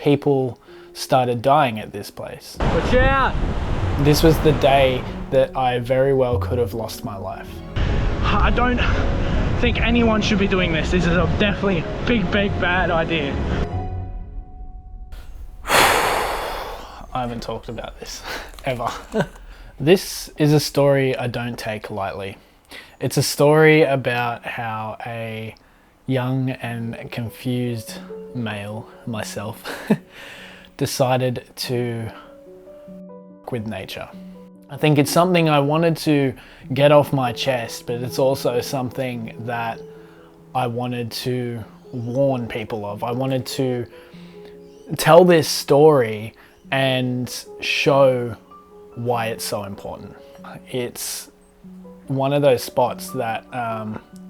people started dying at this place. Watch out! This was the day that I very well could have lost my life. I don't think anyone should be doing this. This is definitely a big bad idea. I haven't talked about this ever. This is a story I don't take lightly. It's a story about how a young and confused male, myself, decided to work with nature. I think it's something I wanted to get off my chest, but it's also something that I wanted to warn people of. I wanted to tell this story and show why it's so important. It's one of those spots that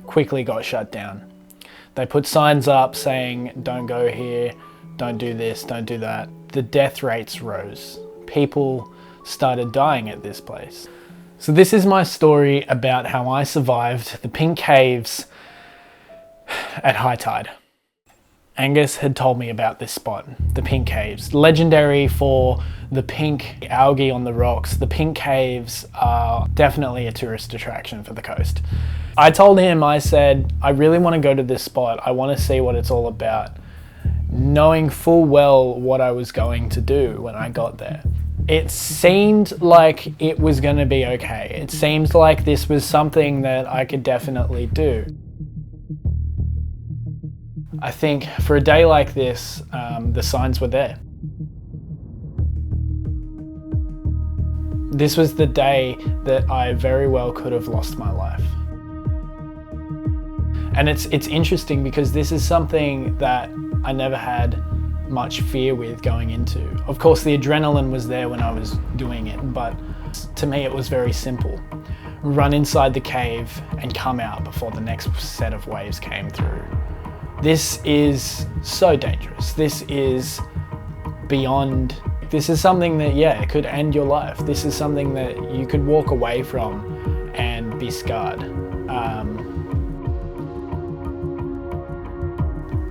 quickly got shut down. They put signs up saying, don't go here, don't do this, don't do that. The death rates rose. People started dying at this place. So this is my story about how I survived the pink caves at high tide. Angus had told me about this spot, the pink caves. Legendary for the pink algae on the rocks. The pink caves are definitely a tourist attraction for the coast. I told him, I said, I really want to go to this spot. I want to see what it's all about, knowing full well what I was going to do when I got there. It seemed like it was going to be okay. It seemed like this was something that I could definitely do. I think for a day like this, the signs were there. This was the day that I very well could have lost my life. And it's interesting because this is something that I never had much fear with going into. Of course, the adrenaline was there when I was doing it, but to me it was very simple. Run inside the cave and come out before the next set of waves came through. This is so dangerous. This is beyond, this is something that, yeah, it could end your life. This is something that you could walk away from and be scarred.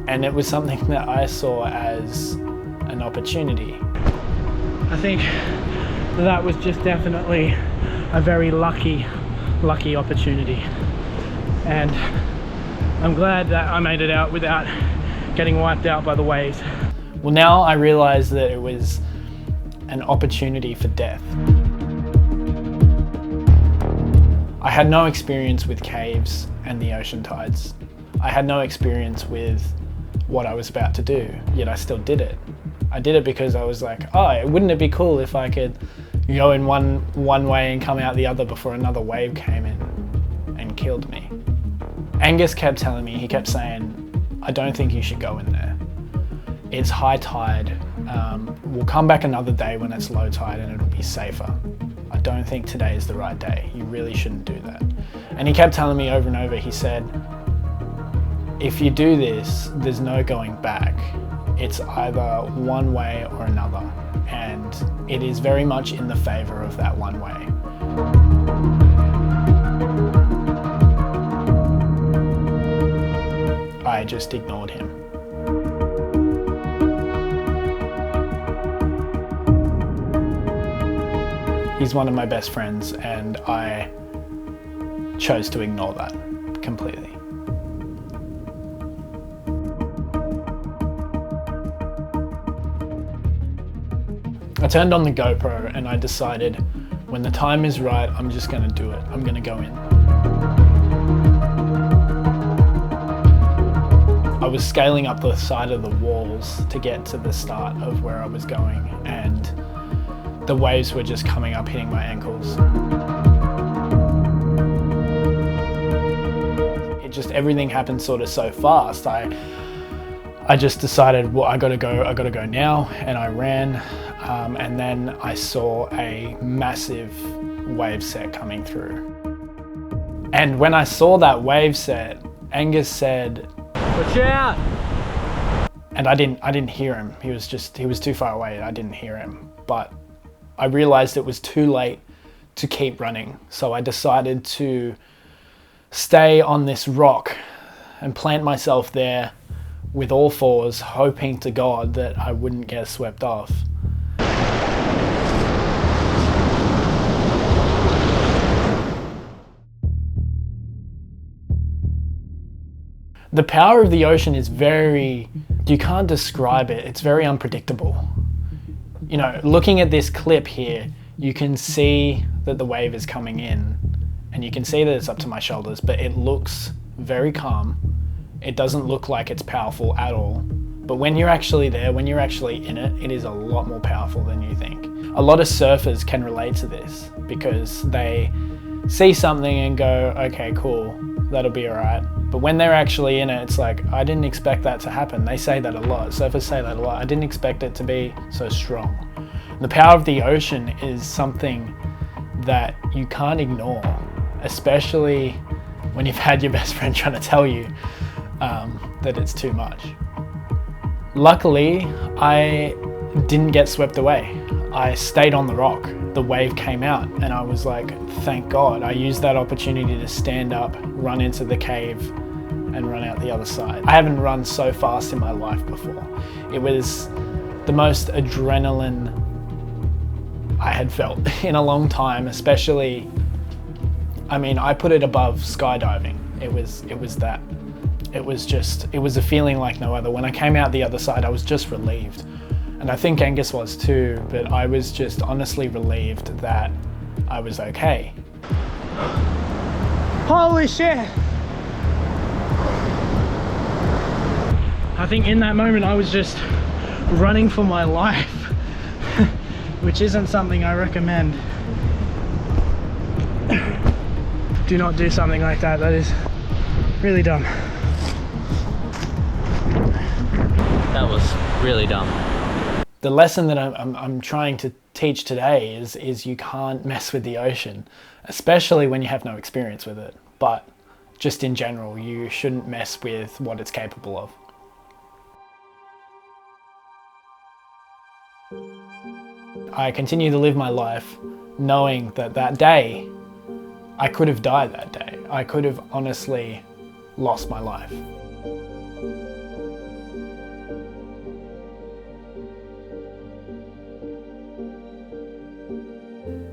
And it was something that I saw as an opportunity. I think that was just definitely a very lucky opportunity. And I'm glad that I made it out without getting wiped out by the waves. Well, now I realize that it was an opportunity for death. I had no experience with caves and the ocean tides. I had no experience with what I was about to do, yet I still did it. I did it because I was like, oh, wouldn't it be cool if I could go in one way and come out the other before another wave came in and killed me. Angus kept telling me, he kept saying, I don't think you should go in there. It's high tide. We'll come back another day when it's low tide and it'll be safer. I don't think today is the right day. You really shouldn't do that. And he kept telling me over and over, he said, if you do this, there's no going back. It's either one way or another. And it is very much in the favor of that one way. I just ignored him. He's one of my best friends and I chose to ignore that completely. I turned on the GoPro and I decided when the time is right, I'm just going to do it. I'm going to go in. I was scaling up the side of the walls to get to the start of where I was going, and the waves were just coming up, hitting my ankles. Everything happened sort of so fast. I just decided, well, I gotta go now, and I ran, and then I saw a massive wave set coming through. And when I saw that wave set, Angus said, "Watch out!" And I didn't hear him. He was too far away. I didn't hear him. But I realized it was too late to keep running. So I decided to stay on this rock and plant myself there, with all fours, hoping to God that I wouldn't get swept off. The power of the ocean is you can't describe it, it's very unpredictable. You know, looking at this clip here, you can see that the wave is coming in, and you can see that it's up to my shoulders, but it looks very calm. It doesn't look like it's powerful at all. But when you're actually there, when you're actually in it, it is a lot more powerful than you think. A lot of surfers can relate to this because they see something and go, okay, cool, that'll be all right. But when they're actually in it, it's like, I didn't expect that to happen. They say that a lot. Surfers say that a lot. I didn't expect it to be so strong. The power of the ocean is something that you can't ignore, especially when you've had your best friend trying to tell you that it's too much. Luckily, I didn't get swept away. I stayed on the rock. The wave came out and I was like, thank God. I used that opportunity to stand up, run into the cave and run out the other side. I haven't run so fast in my life before. It was the most adrenaline I had felt in a long time, especially, I mean, I put it above skydiving. It was that. It was a feeling like no other. When I came out the other side, I was just relieved. And I think Angus was too, but I was just honestly relieved that I was okay. Holy shit! I think in that moment I was just running for my life, which isn't something I recommend. Do not do something like that. That is really dumb. That was really dumb. The lesson that I'm trying to teach today is you can't mess with the ocean, especially when you have no experience with it. But just in general, you shouldn't mess with what it's capable of. I continue to live my life knowing that that day, I could have died that day. I could have honestly lost my life.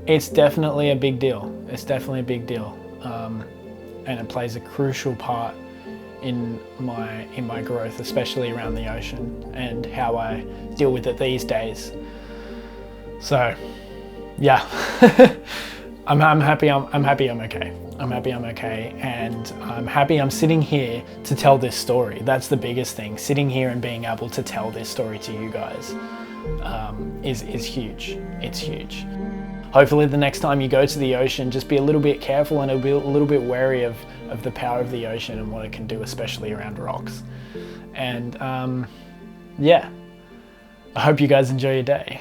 It's definitely a big deal. It's definitely a big deal. And it plays a crucial part in my growth, especially around the ocean and how I deal with it these days. So, yeah, I'm happy I'm okay. I'm happy I'm okay, and I'm happy I'm sitting here to tell this story. That's the biggest thing. Sitting here and being able to tell this story to you guys is huge. It's huge. Hopefully the next time you go to the ocean, just be a little bit careful and be a little bit wary of the power of the ocean and what it can do, especially around rocks. And yeah, I hope you guys enjoy your day.